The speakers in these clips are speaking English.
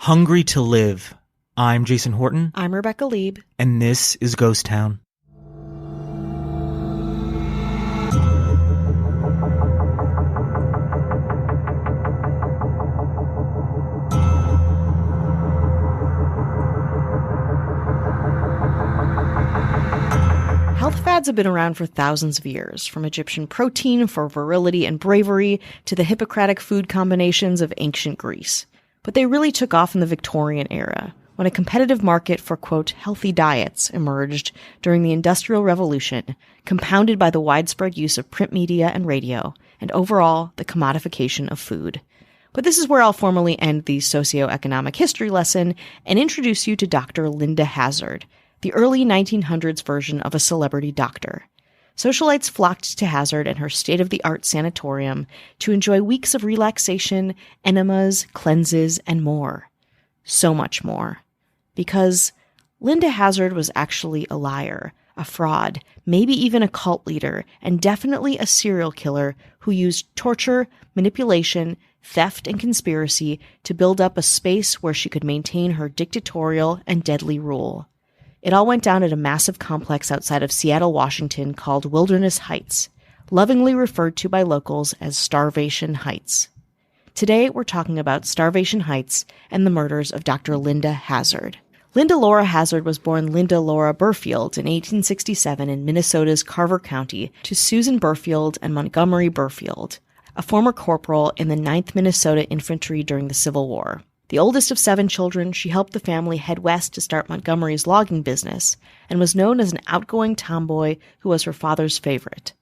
Hungry to Live. I'm Jason Horton. I'm Rebecca Lieb. And this is Ghost Town. Health fads have been around for thousands of years, from Egyptian protein for virility and bravery to the Hippocratic food combinations of ancient Greece. But they really took off in the Victorian era, when a competitive market for, quote, healthy diets emerged during the Industrial Revolution, compounded by the widespread use of print media and radio, and overall, the commodification of food. But this is where I'll formally end the socioeconomic history lesson and introduce you to Dr. Linda Hazard, the early 1900s version of a celebrity doctor. Socialites flocked to Hazard and her state-of-the-art sanatorium to enjoy weeks of relaxation, enemas, cleanses, and more. So much more. Because Linda Hazard was actually a liar, a fraud, maybe even a cult leader, and definitely a serial killer who used torture, manipulation, theft, and conspiracy to build up a space where she could maintain her dictatorial and deadly rule. It all went down at a massive complex outside of Seattle, Washington called Wilderness Heights, lovingly referred to by locals as Starvation Heights. Today, we're talking about Starvation Heights and the murders of Dr. Linda Hazard. Linda Laura Hazard was born Linda Laura Burfield in 1867 in Minnesota's Carver County to Susan Burfield and Montgomery Burfield, a former corporal in the 9th Minnesota Infantry during the Civil War. The oldest of 7 children, she helped the family head west to start Montgomery's logging business and was known as an outgoing tomboy who was her father's favorite.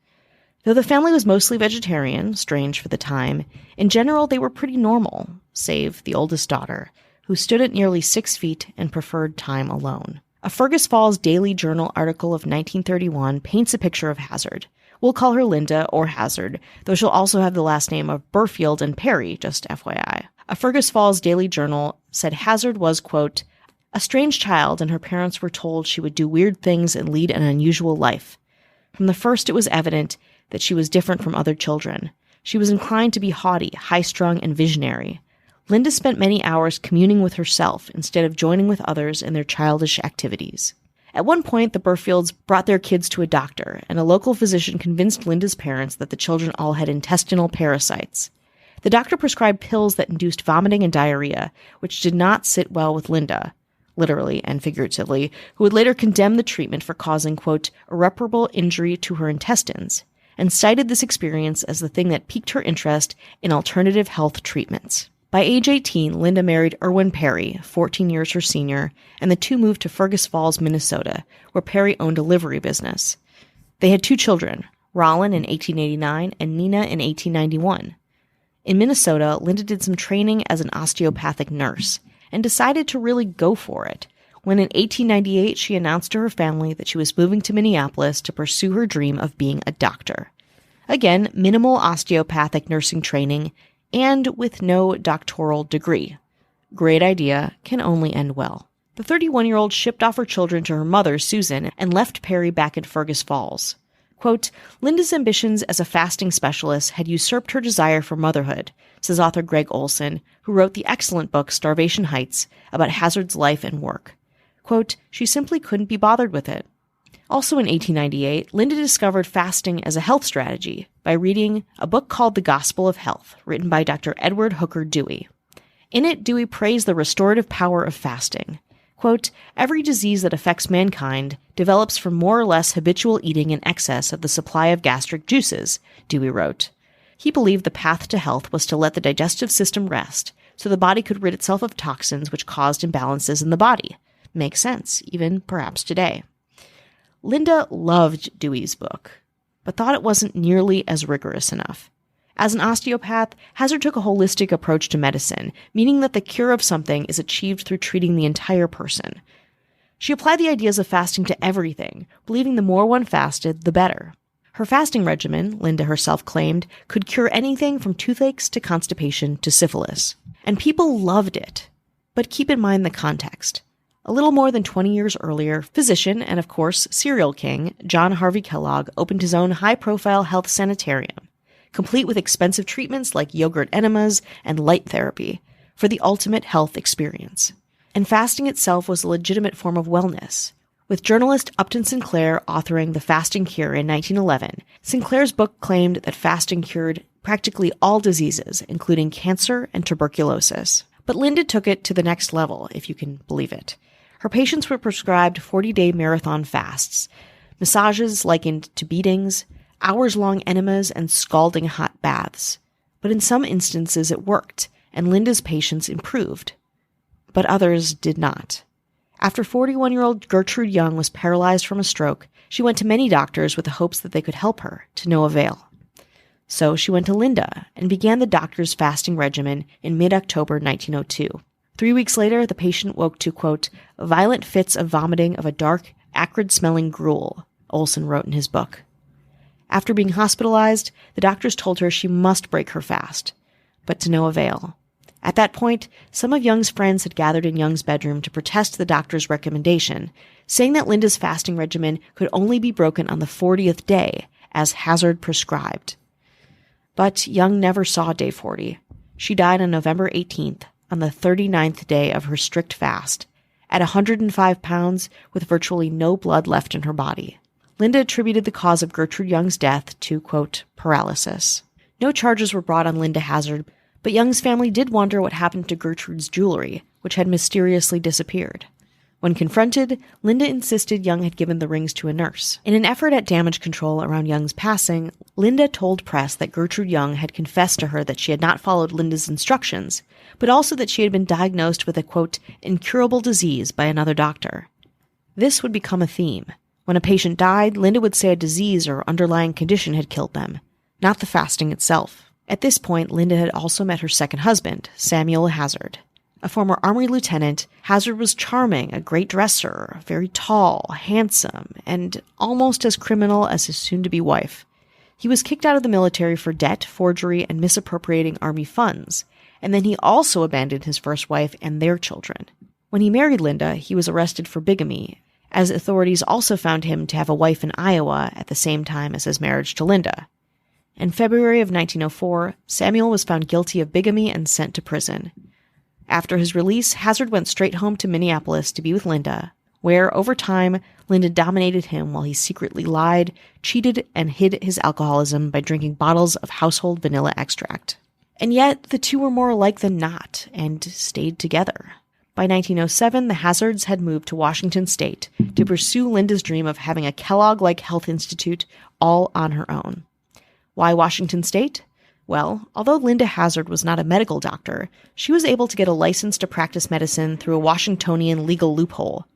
Though the family was mostly vegetarian, strange for the time, in general they were pretty normal, save the oldest daughter, who stood at nearly 6 feet and preferred time alone. A Fergus Falls Daily Journal article of 1931 paints a picture of Hazard. We'll call her Linda or Hazard, though she'll also have the last name of Burfield and Perry, just FYI. A Fergus Falls Daily Journal said Hazard was, quote, a strange child, and her parents were told she would do weird things and lead an unusual life. From the first it was evident that she was different from other children. She was inclined to be haughty, high-strung, and visionary. Linda spent many hours communing with herself instead of joining with others in their childish activities. At one point, the Burfields brought their kids to a doctor, and a local physician convinced Linda's parents that the children all had intestinal parasites. The doctor prescribed pills that induced vomiting and diarrhea, which did not sit well with Linda, literally and figuratively, who would later condemn the treatment for causing, quote, irreparable injury to her intestines, and cited this experience as the thing that piqued her interest in alternative health treatments. By age 18, Linda married Irwin Perry, 14 years her senior, and the two moved to Fergus Falls, Minnesota, where Perry owned a livery business. They had 2 children, Rollin in 1889 and Nina in 1891. In Minnesota, Linda did some training as an osteopathic nurse and decided to really go for it, when in 1898 she announced to her family that she was moving to Minneapolis to pursue her dream of being a doctor. Again, minimal osteopathic nursing training and with no doctoral degree. Great idea, can only end well. The 31-year-old shipped off her children to her mother, Susan, and left Perry back in Fergus Falls. Quote, Linda's ambitions as a fasting specialist had usurped her desire for motherhood, says author Greg Olson, who wrote the excellent book Starvation Heights about Hazard's life and work. Quote, she simply couldn't be bothered with it. Also in 1898, Linda discovered fasting as a health strategy by reading a book called The Gospel of Health, written by Dr. Edward Hooker Dewey. In it, Dewey praised the restorative power of fasting. Quote, every disease that affects mankind develops from more or less habitual eating in excess of the supply of gastric juices, Dewey wrote. He believed the path to health was to let the digestive system rest, so the body could rid itself of toxins which caused imbalances in the body. Makes sense, even perhaps today. Linda loved Dewey's book, but thought it wasn't nearly as rigorous enough. As an osteopath, Hazard took a holistic approach to medicine, meaning that the cure of something is achieved through treating the entire person. She applied the ideas of fasting to everything, believing the more one fasted, the better. Her fasting regimen, Linda herself claimed, could cure anything from toothaches to constipation to syphilis. And people loved it. But keep in mind the context. A little more than 20 years earlier, physician and, of course, cereal king John Harvey Kellogg opened his own high-profile health sanitarium, complete with expensive treatments like yogurt enemas and light therapy, for the ultimate health experience. And fasting itself was a legitimate form of wellness. With journalist Upton Sinclair authoring The Fasting Cure in 1911, Sinclair's book claimed that fasting cured practically all diseases, including cancer and tuberculosis. But Linda took it to the next level, if you can believe it. Her patients were prescribed 40-day marathon fasts, massages likened to beatings, hours-long enemas, and scalding hot baths. But in some instances it worked, and Linda's patients improved. But others did not. After 41-year-old Gertrude Young was paralyzed from a stroke, she went to many doctors with the hopes that they could help her, to no avail. So she went to Linda and began the doctor's fasting regimen in mid-October 1902. 3 weeks later, the patient woke to, quote, violent fits of vomiting of a dark, acrid-smelling gruel, Olson wrote in his book. After being hospitalized, the doctors told her she must break her fast, but to no avail. At that point, some of Young's friends had gathered in Young's bedroom to protest the doctor's recommendation, saying that Linda's fasting regimen could only be broken on the 40th day, as Hazard prescribed. But Young never saw day 40. She died on November 18th, on the 39th day of her strict fast, at 105 pounds with virtually no blood left in her body. Linda attributed the cause of Gertrude Young's death to, quote, paralysis. No charges were brought on Linda Hazard, but Young's family did wonder what happened to Gertrude's jewelry, which had mysteriously disappeared. When confronted, Linda insisted Young had given the rings to a nurse. In an effort at damage control around Young's passing, Linda told press that Gertrude Young had confessed to her that she had not followed Linda's instructions, but also that she had been diagnosed with a, quote, incurable disease by another doctor. This would become a theme. When a patient died, Linda would say a disease or underlying condition had killed them, not the fasting itself. At this point, Linda had also met her second husband, Samuel Hazard. A former Army lieutenant, Hazard was charming, a great dresser, very tall, handsome, and almost as criminal as his soon-to-be wife. He was kicked out of the military for debt, forgery, and misappropriating Army funds, and then he also abandoned his first wife and their children. When he married Linda, he was arrested for bigamy, as authorities also found him to have a wife in Iowa at the same time as his marriage to Linda. In February of 1904, Samuel was found guilty of bigamy and sent to prison. After his release, Hazard went straight home to Minneapolis to be with Linda, where, over time, Linda dominated him while he secretly lied, cheated, and hid his alcoholism by drinking bottles of household vanilla extract. And yet, the two were more alike than not, and stayed together. By 1907, the Hazards had moved to Washington State to pursue Linda's dream of having a Kellogg-like health institute all on her own. Why Washington State? Well, although Linda Hazard was not a medical doctor, she was able to get a license to practice medicine through a Washingtonian legal loophole,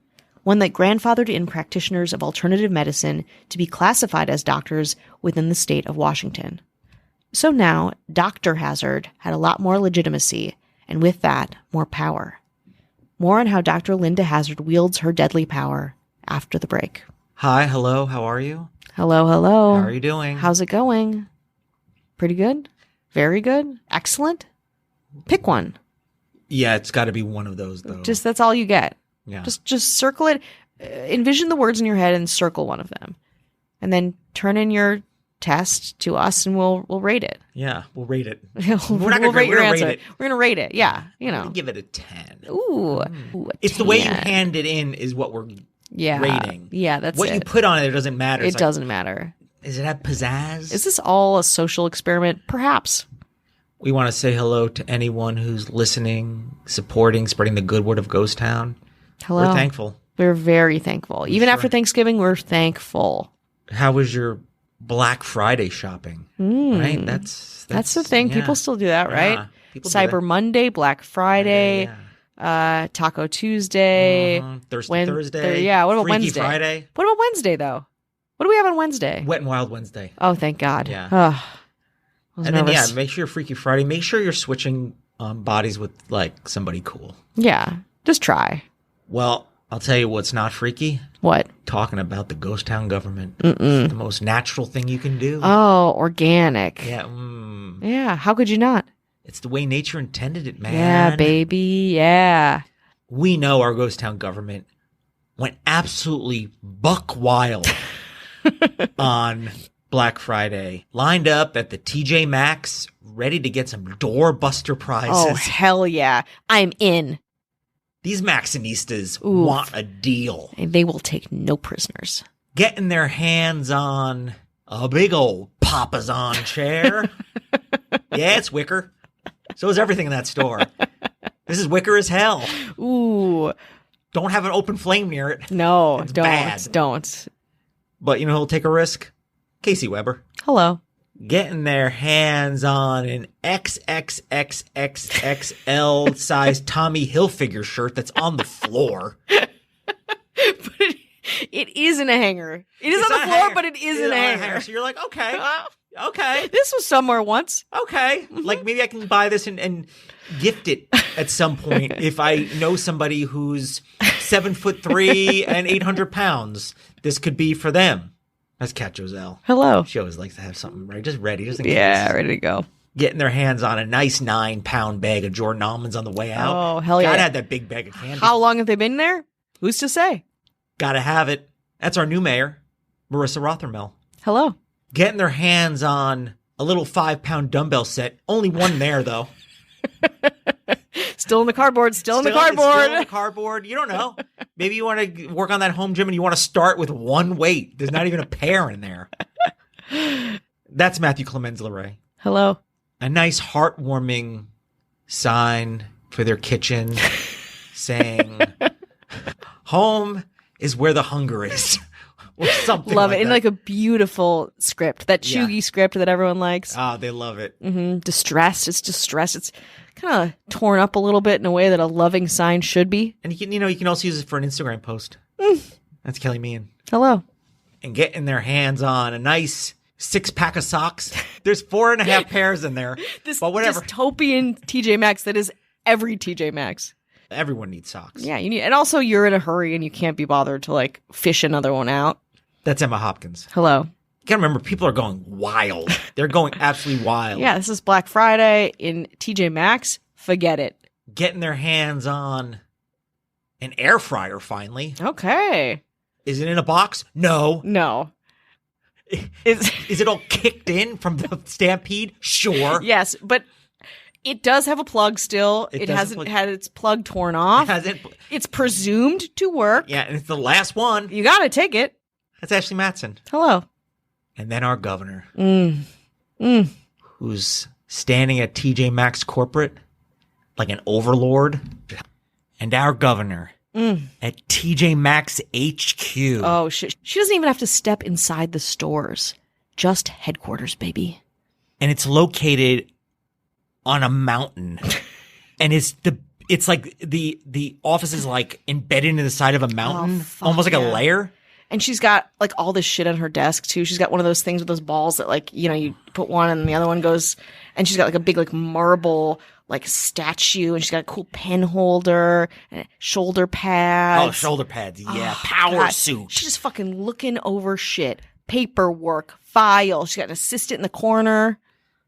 one that grandfathered in practitioners of alternative medicine to be classified as doctors within the state of Washington. So now, Dr. Hazard had a lot more legitimacy, and with that, more power. More on how Dr. Linda Hazard wields her deadly power after the break. Hi, hello, how are you? Hello, hello. How are you doing? How's it going? Pretty good? Very good? Excellent? Pick one. Yeah, it's got to be one of those, though. Just that's all you get. Yeah. Just circle it. Envision the words in your head and circle one of them. And then turn in your test to us and we'll rate it. Yeah, we'll rate it. We'll rate your answer. We're going to rate it. Yeah, you know. I'm gonna give it a 10. Ooh, a It's 10. the way you hand it in is what we're rating. Yeah, that's what it. you put on it doesn't matter. It doesn't matter. Does it have pizzazz? Is this all a social experiment? Perhaps. We want to say hello to anyone who's listening, supporting, spreading the good word of Ghost Town. Hello. We're thankful. We're very thankful. Even after Thanksgiving, we're thankful. How was your Black Friday shopping? Right? That's the thing. yeah. People still do that, right? Yeah, people do Cyber that. Monday, Black Friday, Taco Tuesday, Thursday. yeah, what about Freaky Wednesday? Friday. What about Wednesday, though? What do we have on Wednesday? Wet and Wild Wednesday. Oh, thank God. Yeah. I was And nervous. then, make sure Freaky Friday. Make sure you're switching bodies with, like, somebody cool. Yeah, just try. Well, I'll tell you what's not freaky. What? Talking about the Ghost Town government. It's the most natural thing you can do. Oh, organic. Yeah. Yeah, how could you not? It's the way nature intended it, man. Yeah, baby, yeah. We know our Ghost Town government went absolutely buck wild on Black Friday, lined up at the TJ Maxx, ready to get some doorbuster prizes. Oh, hell yeah. I'm in. These Maxinistas Oof. want a deal. And they will take no prisoners. Getting their hands on a big old Papazon chair. Yeah, it's wicker. So is everything in that store. This is wicker as hell. Ooh. Don't have an open flame near it. No, It's don't. bad. Don't. But you know who'll take a risk? Casey Weber. Hello. Getting their hands on an XXXXXL size Tommy Hilfiger shirt that's on the floor. But it is in a hanger. It is It's on the a floor, hanger. but it is It's in a on hanger. So you're like, okay, okay, This was somewhere once. okay. Like maybe I can buy this and gift it at some point if I know somebody who's 7'3" and 800 pounds. This could be for them. That's Kat Joselle. Hello. She always likes to have something right, just ready, just in case. Yeah, ready to go. Getting their hands on a nice 9-pound bag of Jordan almonds on the way out. Oh, hell yeah. Gotta have that big bag of candy. How long have they been there? Who's to say? Gotta have it. That's our new mayor, Marissa Rothermel. Hello. Getting their hands on a little 5-pound dumbbell set. Only one there, though. Still in the cardboard. Still in the It's cardboard. still in the cardboard. You don't know. Maybe you want to work on that home gym and you want to start with one weight. There's not even a pair in there. That's Matthew Clemens LeRae. Hello. A nice heartwarming sign for their kitchen saying, home is where the hunger is. Or something Love like it. In that. like a beautiful script. That Yeah. chuggy script that everyone likes. Oh, they love it. Distressed. It's distressed. It's kind of torn up a little bit in a way that a loving sign should be. And you can also use it for an Instagram post. That's Kelly Meehan. Hello. And getting their hands on a nice 6-pack of socks. There's 4.5 pairs in there. This But whatever. dystopian TJ Maxx that is every TJ Maxx. Everyone needs socks. Yeah, you need, and also you're in a hurry and you can't be bothered to like fish another one out. That's Emma Hopkins. Hello. You gotta remember, people are going wild. They're going absolutely wild. Yeah, this is Black Friday in TJ Maxx. Forget it. Getting their hands on an air fryer finally. Okay. Is it in a box? No. No. It's, Is it all kicked in from the Stampede? Sure. yes, but it does have a plug still. It It does have hasn't a plug. had its plug torn off. Has it? It's presumed to work. Yeah, and it's the last one. You got to take it. That's Ashley Matson. Hello. And then our governor, Mm. who's standing at TJ Maxx corporate like an overlord. And our governor at TJ Maxx HQ. Oh, shit. She doesn't even have to step inside the stores. Just headquarters, baby. And it's located on a mountain. And it's like the office is like embedded into the side of a mountain, fuck almost like yeah. a layer. And she's got like all this shit on her desk too. She's got one of those things with those balls that like, you know, you put one and the other one goes, and she's got like a big like marble like statue, and she's got a cool pen holder and shoulder pads. Oh, shoulder pads. Yeah. Oh, Power God. suit. She's just fucking looking over shit. Paperwork, files. She's got an assistant in the corner.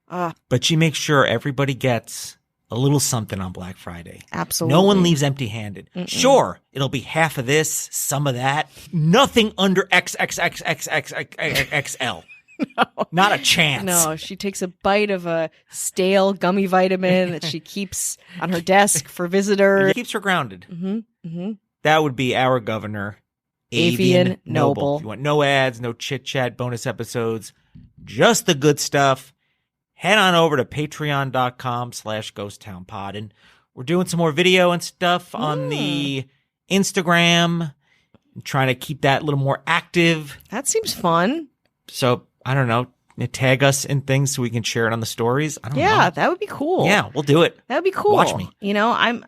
But she makes sure everybody gets a little something on Black Friday. Absolutely. No one leaves empty-handed. Sure, it'll be half of this, some of that. Nothing under XXXXXXXL. No. Not a chance. No, she takes a bite of a stale gummy vitamin that she keeps on her desk for visitors. It keeps her grounded. That would be our governor, Avian Avian Noble. Noble. If you want no ads, no chit-chat, bonus episodes, just the good stuff, head on over to patreon.com/ghosttownpod. And we're doing some more video and stuff on the Instagram, trying to keep that a little more active. That seems fun. So, I don't know, tag us in things so we can share it on the stories. I don't know. Yeah, that would be cool. Yeah, we'll do it. That would be cool. Watch me. You know,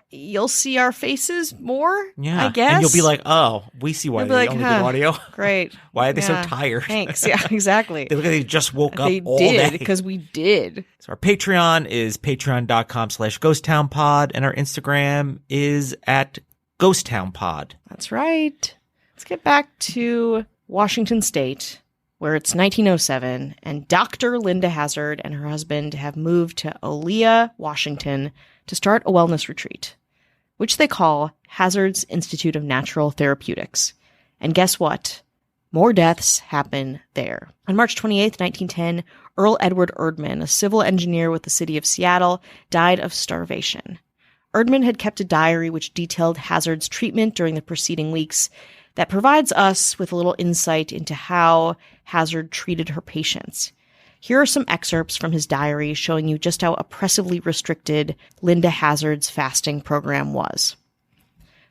you'll see our faces more, Yeah. I guess. And you'll be like, oh, we see why You'll they be like, only huh, do audio. Great. Why are they Yeah, so tired? Thanks. Yeah, exactly. They look like they just woke up They all did, day. because we did. So our Patreon is patreon.com/ghosttownpod, and our Instagram is at ghosttownpod. That's right. Let's get back to Washington State, where it's 1907, and Dr. Linda Hazard and her husband have moved to Aaliyah, Washington, to start a wellness retreat, which they call Hazard's Institute of Natural Therapeutics. And guess what? More deaths happen there. On March 28, 1910, Earl Edward Erdman, a civil engineer with the city of Seattle, died of starvation. Erdman had kept a diary which detailed Hazard's treatment during the preceding weeks that provides us with a little insight into how Hazard treated her patients. Here are some excerpts from his diary showing you just how oppressively restricted Linda Hazard's fasting program was.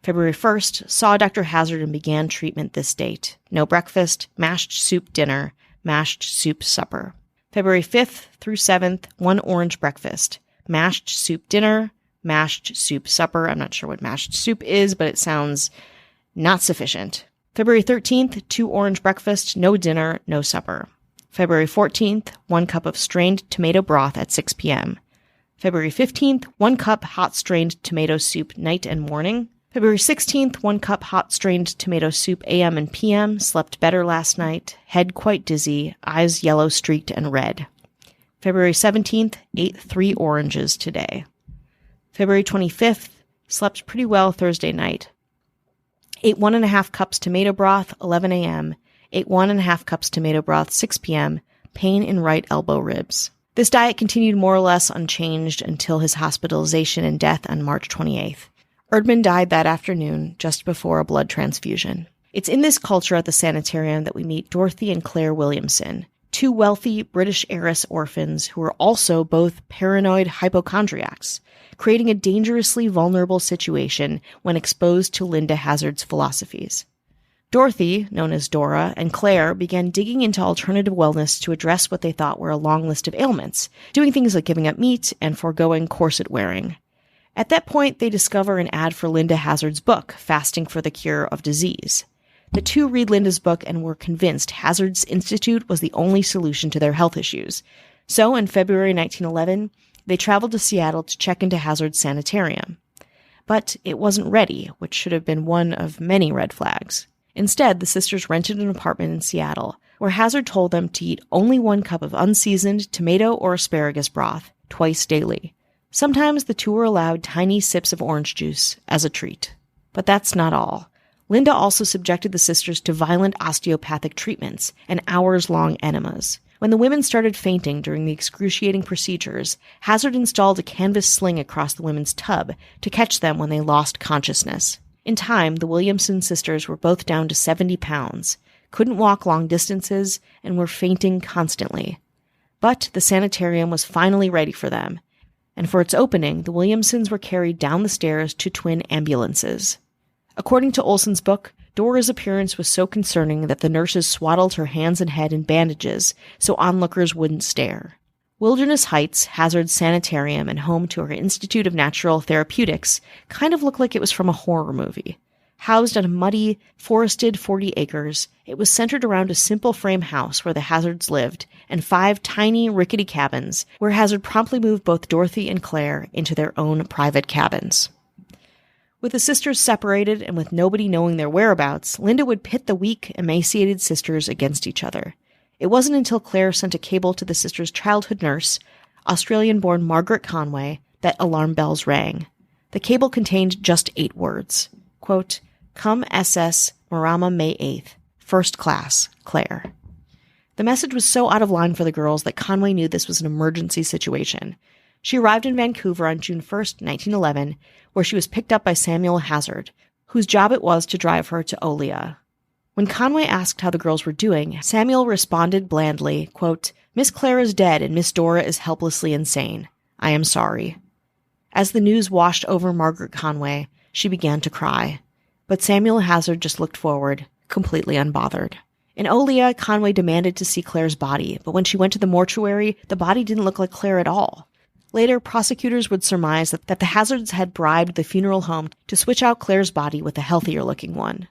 February 1st, saw Dr. Hazard and began treatment this date. No breakfast, mashed soup dinner, mashed soup supper. February 5th through 7th, 1 orange breakfast, mashed soup dinner, mashed soup supper. I'm not sure what mashed soup is, but it sounds not sufficient. February 13th, 2 orange breakfast, no dinner, no supper. February 14th, 1 cup of strained tomato broth at 6 p.m. February 15th, 1 cup hot strained tomato soup night and morning. February 16th, 1 cup hot strained tomato soup a.m. and p.m. Slept better last night. Head quite dizzy. Eyes yellow streaked and red. February 17th, ate 3 oranges today. February 25th, slept pretty well Thursday night. Ate 1.5 cups tomato broth, 11 a.m. Ate 1.5 cups tomato broth, 6 p.m. Pain in right elbow ribs. This diet continued more or less unchanged until his hospitalization and death on March 28th. Erdman died that afternoon, just before a blood transfusion. It's in this culture at the sanitarium that we meet Dorothy and Claire Williamson, 2 wealthy British heiress orphans who were also both paranoid hypochondriacs, creating a dangerously vulnerable situation when exposed to Linda Hazard's philosophies. Dorothy, known as Dora, and Claire began digging into alternative wellness to address what they thought were a long list of ailments, doing things like giving up meat and foregoing corset wearing. At that point, they discover an ad for Linda Hazard's book, Fasting for the Cure of Disease. The 2 read Linda's book and were convinced Hazard's Institute was the only solution to their health issues. So, in February 1911, they traveled to Seattle to check into Hazard's sanitarium. But it wasn't ready, which should have been one of many red flags. Instead, the sisters rented an apartment in Seattle, where Hazard told them to eat only 1 cup of unseasoned tomato or asparagus broth, twice daily. Sometimes the 2 were allowed tiny sips of orange juice as a treat. But that's not all. Linda also subjected the sisters to violent osteopathic treatments and hours-long enemas. When the women started fainting during the excruciating procedures, Hazard installed a canvas sling across the women's tub to catch them when they lost consciousness. In time, the Williamson sisters were both down to 70 pounds, couldn't walk long distances, and were fainting constantly. But the sanitarium was finally ready for them, and for its opening, the Williamsons were carried down the stairs to twin ambulances. According to Olson's book, Dora's appearance was so concerning that the nurses swaddled her hands and head in bandages so onlookers wouldn't stare. Wilderness Heights, Hazard's sanitarium and home to her Institute of Natural Therapeutics, kind of looked like it was from a horror movie. Housed on a muddy, forested 40 acres, it was centered around a simple frame house where the Hazards lived, and 5 tiny, rickety cabins, where Hazard promptly moved both Dorothy and Claire into their own private cabins. With the sisters separated and with nobody knowing their whereabouts, Linda would pit the weak, emaciated sisters against each other. It wasn't until Claire sent a cable to the sisters' childhood nurse, Australian-born Margaret Conway, that alarm bells rang. The cable contained just 8 words. Quote, "Come SS, Marama, May 8th. First class, Claire." The message was so out of line for the girls that Conway knew this was an emergency situation. She arrived in Vancouver on June 1st, 1911, where she was picked up by Samuel Hazard, whose job it was to drive her to Olea. When Conway asked how the girls were doing, Samuel responded blandly, quote, "Miss Claire is dead and Miss Dora is helplessly insane. I am sorry." As the news washed over Margaret Conway, she began to cry. But Samuel Hazard just looked forward, completely unbothered. In Olea, Conway demanded to see Claire's body, but when she went to the mortuary, the body didn't look like Claire at all. Later, prosecutors would surmise that the Hazards had bribed the funeral home to switch out Claire's body with a healthier-looking one.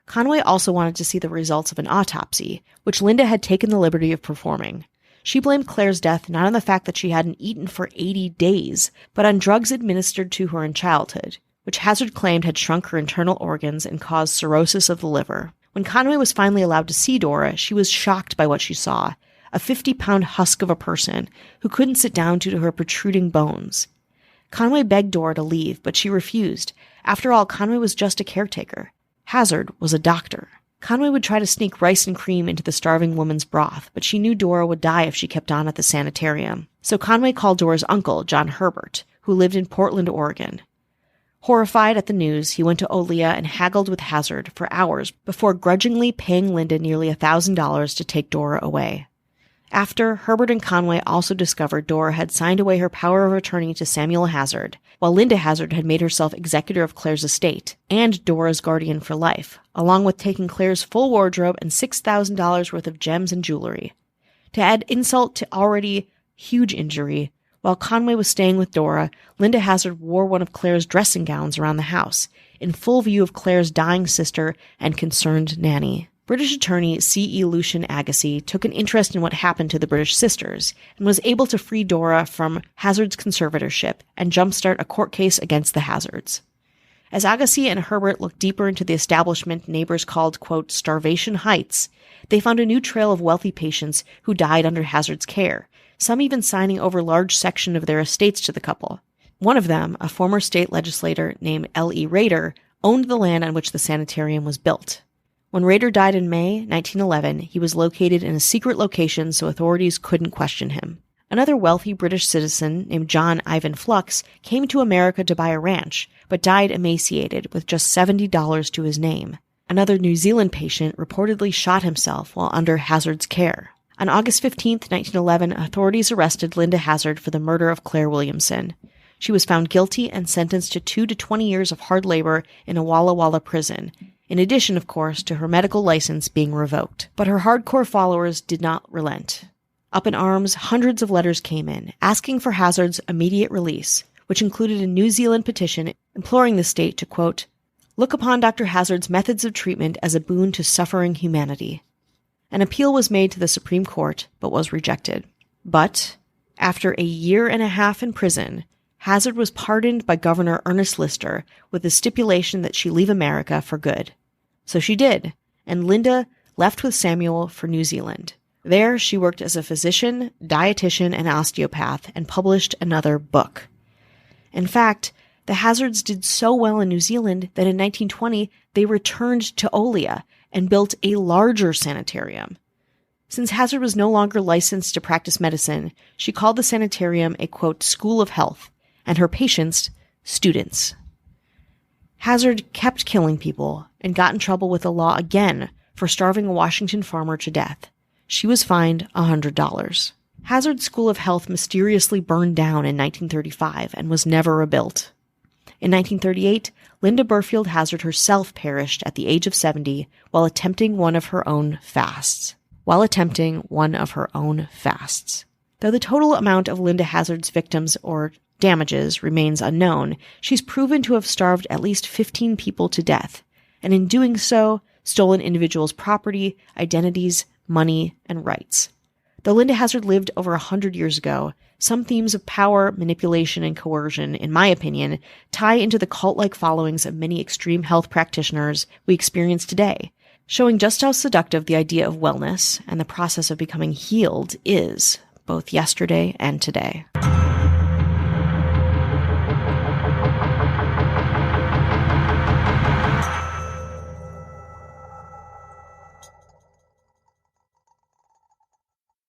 Conway also wanted to see the results of an autopsy, which Linda had taken the liberty of performing. She blamed Claire's death not on the fact that she hadn't eaten for 80 days, but on drugs administered to her in childhood, which Hazard claimed had shrunk her internal organs and caused cirrhosis of the liver. When Conway was finally allowed to see Dora, she was shocked by what she saw, a 50-pound husk of a person who couldn't sit down due to her protruding bones. Conway begged Dora to leave, but she refused. After all, Conway was just a caretaker. Hazard was a doctor. Conway would try to sneak rice and cream into the starving woman's broth, but she knew Dora would die if she kept on at the sanitarium. So Conway called Dora's uncle, John Herbert, who lived in Portland, Oregon. Horrified at the news, he went to Olea and haggled with Hazard for hours before grudgingly paying Linda nearly $1,000 to take Dora away. After, Herbert and Conway also discovered Dora had signed away her power of attorney to Samuel Hazard, while Linda Hazard had made herself executor of Claire's estate and Dora's guardian for life, along with taking Claire's full wardrobe and $6,000 worth of gems and jewelry. To add insult to already huge injury, while Conway was staying with Dora, Linda Hazard wore one of Claire's dressing gowns around the house, in full view of Claire's dying sister and concerned nanny. British attorney C.E. Lucian Agassiz took an interest in what happened to the British sisters and was able to free Dora from Hazard's conservatorship and jumpstart a court case against the Hazards. As Agassiz and Herbert looked deeper into the establishment neighbors called, quote, Starvation Heights, they found a new trail of wealthy patients who died under Hazard's care, some even signing over large sections of their estates to the couple. One of them, a former state legislator named L.E. Rader, owned the land on which the sanitarium was built. When Rader died in May 1911, he was located in a secret location so authorities couldn't question him. Another wealthy British citizen named John Ivan Flux came to America to buy a ranch, but died emaciated with just $70 to his name. Another New Zealand patient reportedly shot himself while under Hazard's care. On August 15, 1911, authorities arrested Linda Hazard for the murder of Claire Williamson. She was found guilty and sentenced to 2 to 20 years of hard labor in a Walla Walla prison, in addition, of course, to her medical license being revoked. But her hardcore followers did not relent. Up in arms, hundreds of letters came in, asking for Hazard's immediate release, which included a New Zealand petition imploring the state to, quote, look upon Dr. Hazard's methods of treatment as a boon to suffering humanity. An appeal was made to the Supreme Court, but was rejected. But, after a year and a half in prison, Hazard was pardoned by Governor Ernest Lister with the stipulation that she leave America for good. So she did, and Linda left with Samuel for New Zealand. There, she worked as a physician, dietitian, and osteopath, and published another book. In fact, the Hazards did so well in New Zealand that in 1920, they returned to Olea and built a larger sanitarium. Since Hazard was no longer licensed to practice medicine, she called the sanitarium a, quote, school of health, and her patients, students. Hazard kept killing people and got in trouble with the law again for starving a Washington farmer to death. She was fined $100. Hazard's School of Health mysteriously burned down in 1935 and was never rebuilt. In 1938, Linda Burfield Hazard herself perished at the age of 70 while attempting one of her own fasts. Though the total amount of Linda Hazard's victims or damages remains unknown, she's proven to have starved at least 15 people to death, and in doing so, stolen individuals' property, identities, money, and rights. Though Linda Hazard lived over 100 years ago, some themes of power, manipulation, and coercion, in my opinion, tie into the cult-like followings of many extreme health practitioners we experience today, showing just how seductive the idea of wellness and the process of becoming healed is, both yesterday and today.